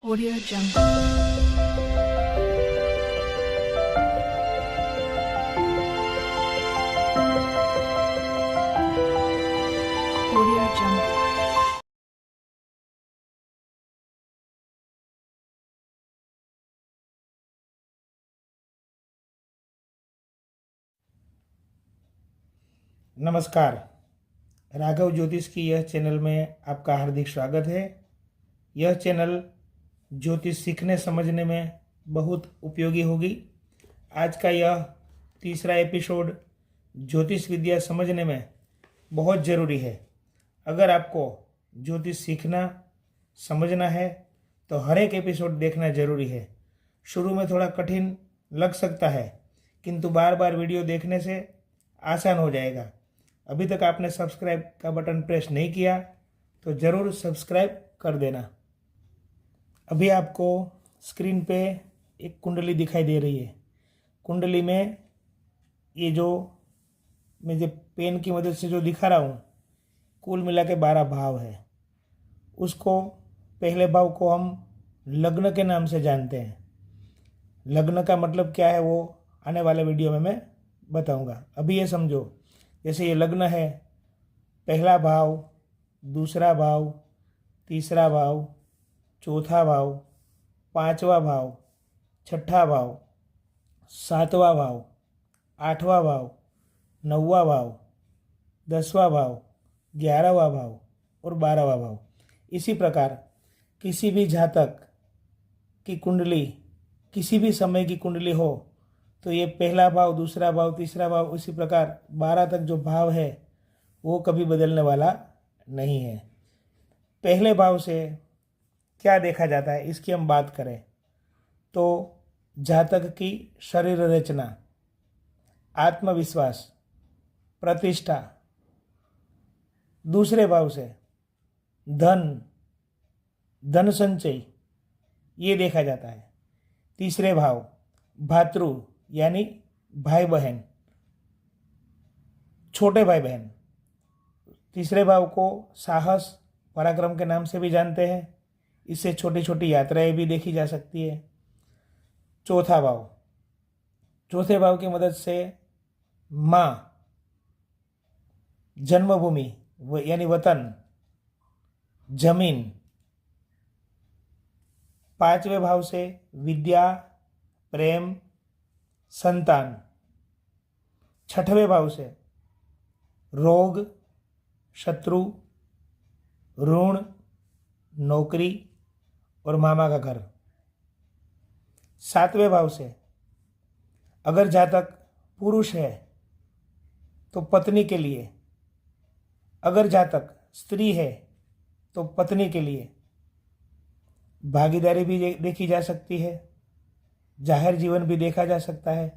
Audio Jungle. Audio Jungle. नमस्कार। राघव ज्योतिष की यह चैनल में आपका हार्दिक स्वागत है। यह चैनल ज्योतिष सीखने समझने में बहुत उपयोगी होगी। आज का यह तीसरा एपिसोड ज्योतिष विद्या समझने में बहुत ज़रूरी है। अगर आपको ज्योतिष सीखना समझना है तो हर एक एपिसोड देखना ज़रूरी है। शुरू में थोड़ा कठिन लग सकता है, किंतु बार बार वीडियो देखने से आसान हो जाएगा। अभी तक आपने सब्सक्राइब का बटन प्रेस नहीं किया तो ज़रूर सब्सक्राइब कर देना। अभी आपको स्क्रीन पे एक कुंडली दिखाई दे रही है। कुंडली में ये जो मैं जो पेन की मदद से जो दिखा रहा हूँ, कुल मिला के 12 भाव है। उसको पहले भाव को हम लग्न के नाम से जानते हैं। लग्न का मतलब क्या है वो आने वाले वीडियो में मैं बताऊंगा। अभी ये समझो, जैसे ये लग्न है, पहला भाव, दूसरा भाव, तीसरा भाव, चौथा भाव, पांचवा भाव, छठा भाव, सातवां भाव, आठवां भाव, नौवां भाव, 10वां भाव, 11वां भाव और 12वां भाव। इसी प्रकार किसी भी जातक की कुंडली, किसी भी समय की कुंडली हो तो ये पहला भाव, दूसरा भाव, तीसरा भाव, इसी प्रकार 12 तक जो भाव है वो कभी बदलने वाला नहीं है। पहले भाव से क्या देखा जाता है, इसकी हम बात करें तो जातक की शरीर रचना, आत्मविश्वास, प्रतिष्ठा। दूसरे भाव से धन संचय ये देखा जाता है। तीसरे भाव भातृ यानी भाई बहन, छोटे भाई बहन। तीसरे भाव को साहस, पराक्रम के नाम से भी जानते हैं। इससे छोटी छोटी यात्राएं भी देखी जा सकती है। चौथा भाव, चौथे भाव की मदद से माँ, जन्मभूमि यानी वतन, जमीन। पांचवें भाव से विद्या, प्रेम, संतान। छठवें भाव से रोग, शत्रु, ऋण, नौकरी और मामा का घर। सातवें भाव से अगर जातक पुरुष है तो पत्नी के लिए, अगर जातक स्त्री है तो पत्नी के लिए भागीदारी भी देखी जा सकती है, जाहिर जीवन भी देखा जा सकता है।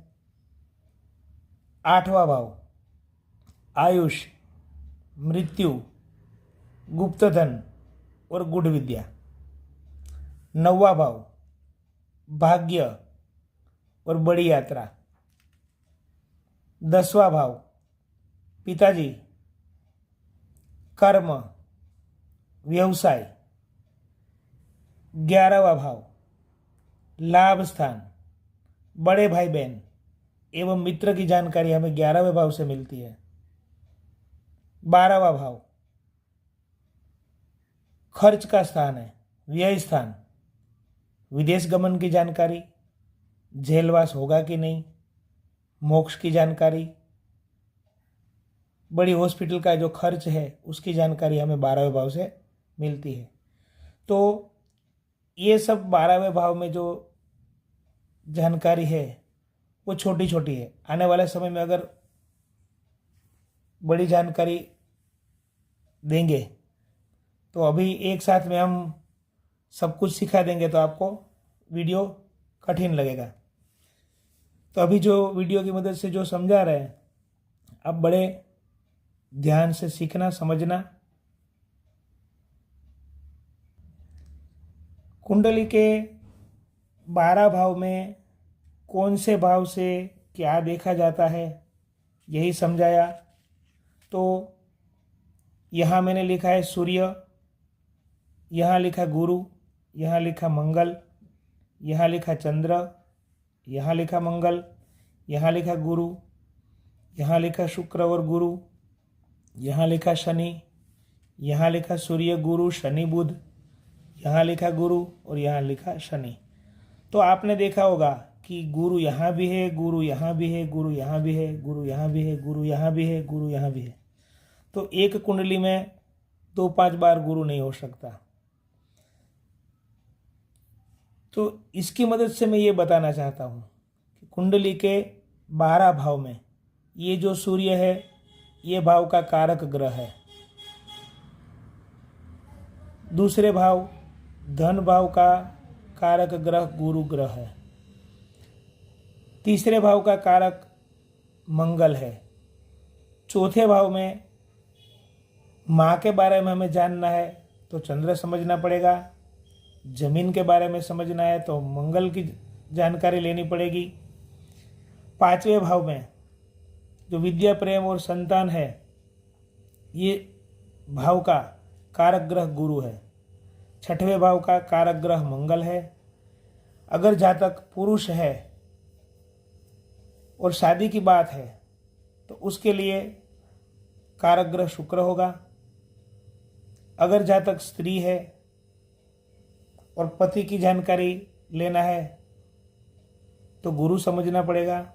आठवां भाव आयुष, मृत्यु, गुप्त धन और गूढ़ विद्या। नौवां भाव भाग्य और बड़ी यात्रा। 10वां भाव पिताजी, कर्म, व्यवसाय। 11वां भाव लाभ स्थान, बड़े भाई बहन एवं मित्र की जानकारी हमें 11वें भाव से मिलती है। 12वां भाव खर्च का स्थान है, व्यय स्थान, विदेश गमन की जानकारी, जेलवास होगा कि नहीं, मोक्ष की जानकारी, बड़ी हॉस्पिटल का जो खर्च है उसकी जानकारी हमें 12वें भाव से मिलती है। तो ये सब 12वें भाव में जो जानकारी है वो छोटी छोटी है। आने वाले समय में अगर बड़ी जानकारी देंगे तो अभी एक साथ में हम सब कुछ सिखा देंगे तो आपको वीडियो कठिन लगेगा। तो अभी जो वीडियो की मदद से जो समझा रहे हैं, आप बड़े ध्यान से सीखना, समझना। कुंडली के 12 भाव में कौन से भाव से क्या देखा जाता है यही समझाया। तो यहाँ मैंने लिखा है सूर्य, यहाँ लिखा गुरु, यहाँ लिखा मंगल, यहाँ लिखा चंद्र, यहाँ लिखा मंगल, यहाँ लिखा गुरु, यहाँ लिखा शुक्र और गुरु, यहाँ लिखा शनि, यहाँ लिखा सूर्य गुरु शनि बुध, यहाँ लिखा गुरु और यहाँ लिखा शनि। तो आपने देखा होगा कि गुरु यहाँ भी है, गुरु यहाँ भी है, गुरु यहाँ भी है, गुरु यहाँ भी है, गुरु यहाँ भी है, गुरु यहाँ भी है। तो एक कुंडली में 2-5 बार गुरु नहीं हो सकता। तो इसकी मदद से मैं ये बताना चाहता हूँ कि कुंडली के 12 भाव में ये जो सूर्य है ये भाव का कारक ग्रह है। दूसरे भाव धन भाव का कारक ग्रह गुरु ग्रह है। तीसरे भाव का कारक मंगल है। चौथे भाव में माँ के बारे में हमें जानना है तो चंद्र समझना पड़ेगा। जमीन के बारे में समझना है तो मंगल की जानकारी लेनी पड़ेगी। 5वें भाव में जो विद्या प्रेम और संतान है ये भाव का कारक ग्रह गुरु है। 6वें भाव का कारक ग्रह मंगल है। अगर जातक पुरुष है और शादी की बात है तो उसके लिए कारक ग्रह शुक्र होगा। अगर जातक स्त्री है और पति की जानकारी लेना है तो गुरु समझना पड़ेगा।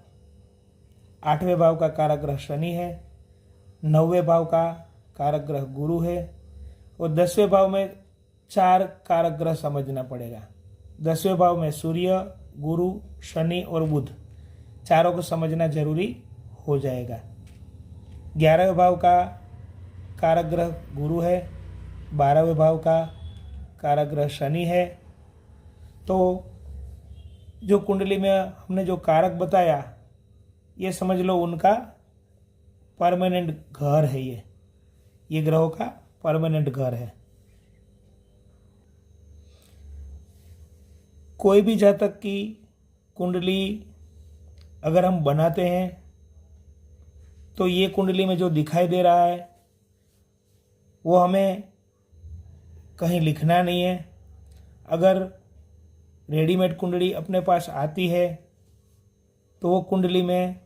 8वें भाव का कारक ग्रह शनि है। 9वें भाव का कारक ग्रह गुरु है और 10वें भाव में 4 कारक ग्रह समझना पड़ेगा। 10वें भाव में सूर्य गुरु शनि और बुध चारों को समझना जरूरी हो जाएगा। 11वें भाव का कारक ग्रह गुरु है। 12वें भाव का कारक ग्रह शनि है। तो जो कुंडली में हमने जो कारक बताया ये समझ लो उनका परमानेंट घर है। ये ग्रहों का परमानेंट घर है। कोई भी जातक की कुंडली अगर हम बनाते हैं तो ये कुंडली में जो दिखाई दे रहा है वो हमें कहीं लिखना नहीं है। अगर रेडीमेड कुंडली अपने पास आती है तो वो कुंडली में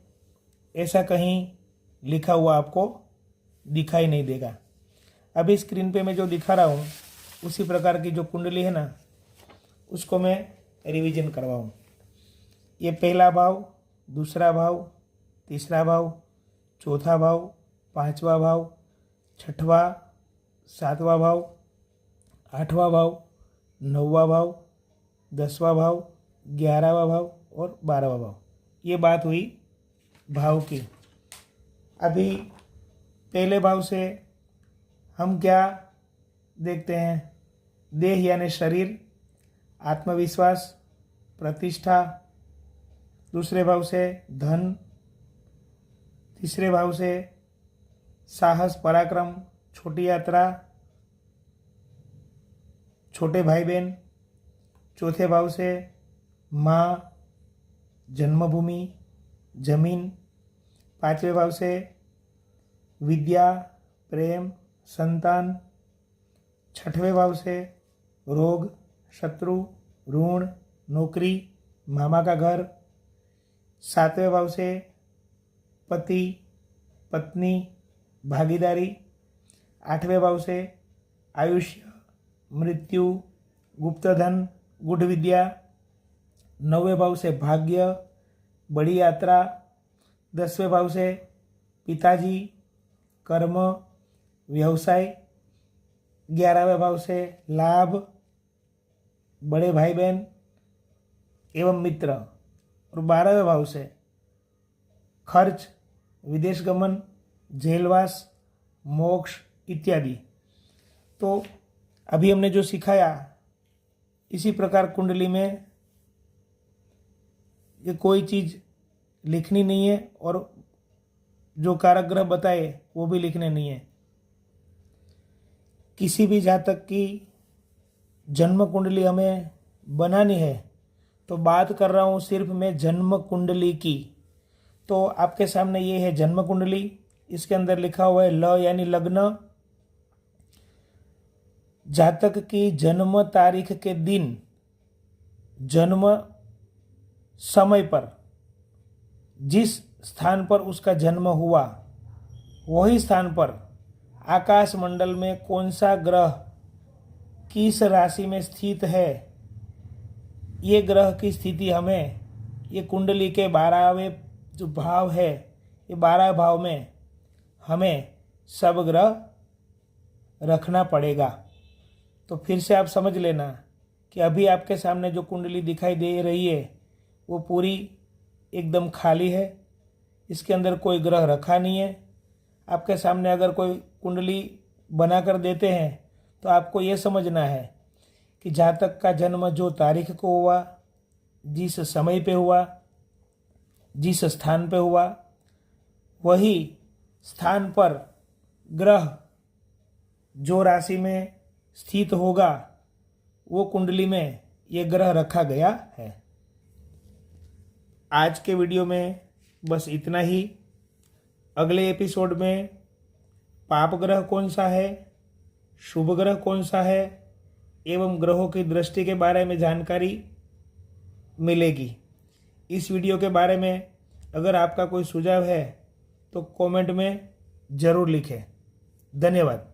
ऐसा कहीं लिखा हुआ आपको दिखाई नहीं देगा। अभी स्क्रीन पे मैं जो दिखा रहा हूँ उसी प्रकार की जो कुंडली है ना उसको मैं रिवीजन करवाऊँ। ये पहला भाव, दूसरा भाव, तीसरा भाव, चौथा भाव, 5वां भाव, 6वां, 7वां भाव, 8वां भाव, 9वां भाव, 10वां भाव, 11वां भाव और 12वां भाव। ये बात हुई भाव की। अभी पहले भाव से हम क्या देखते हैं? देह यानी शरीर, आत्मविश्वास, प्रतिष्ठा। दूसरे भाव से धन, तीसरे भाव से साहस, पराक्रम, छोटी यात्रा, छोटे भाई बहन। चौथे भाव से माँ, जन्मभूमि, जमीन। 5वें भाव से विद्या, प्रेम, संतान। 6वें भाव से रोग, शत्रु, ऋण, नौकरी, मामा का घर। 7वें भाव से पति, पत्नी, भागीदारी। 8वें भाव से आयुष्य, मृत्यु, गुप्तधन, गुढ़ विद्या। 9वें भाव से भाग्य, बड़ी यात्रा। 10वें भाव से पिताजी, कर्म, व्यवसाय। 11वें भाव से लाभ, बड़े भाई बहन एवं मित्र। और 12वें भाव से खर्च, विदेश गमन, जेलवास, मोक्ष इत्यादि। तो अभी हमने जो सिखाया इसी प्रकार कुंडली में ये कोई चीज़ लिखनी नहीं है और जो कारक ग्रह बताए वो भी लिखने नहीं है। किसी भी जातक की जन्म कुंडली हमें बनानी है तो बात कर रहा हूँ सिर्फ मैं जन्म कुंडली की। तो आपके सामने ये है जन्म कुंडली। इसके अंदर लिखा हुआ है ल यानी लग्न, जातक की जन्म तारीख के दिन, जन्म समय पर जिस स्थान पर उसका जन्म हुआ वही स्थान पर आकाश मंडल में कौन सा ग्रह किस राशि में स्थित है, ये ग्रह की स्थिति हमें ये कुंडली के 12वें जो भाव है, ये 12 भाव में हमें सब ग्रह रखना पड़ेगा। तो फिर से आप समझ लेना कि अभी आपके सामने जो कुंडली दिखाई दे रही है वो पूरी एकदम खाली है, इसके अंदर कोई ग्रह रखा नहीं है। आपके सामने अगर कोई कुंडली बना कर देते हैं तो आपको ये समझना है कि जातक का जन्म जो तारीख को हुआ, जिस समय पे हुआ, जिस स्थान पे हुआ, वही स्थान पर ग्रह जो राशि में स्थित होगा वो कुंडली में ये ग्रह रखा गया है। आज के वीडियो में बस इतना ही। अगले एपिसोड में पाप ग्रह कौन सा है, शुभ ग्रह कौन सा है एवं ग्रहों की दृष्टि के बारे में जानकारी मिलेगी। इस वीडियो के बारे में अगर आपका कोई सुझाव है तो कमेंट में ज़रूर लिखें। धन्यवाद।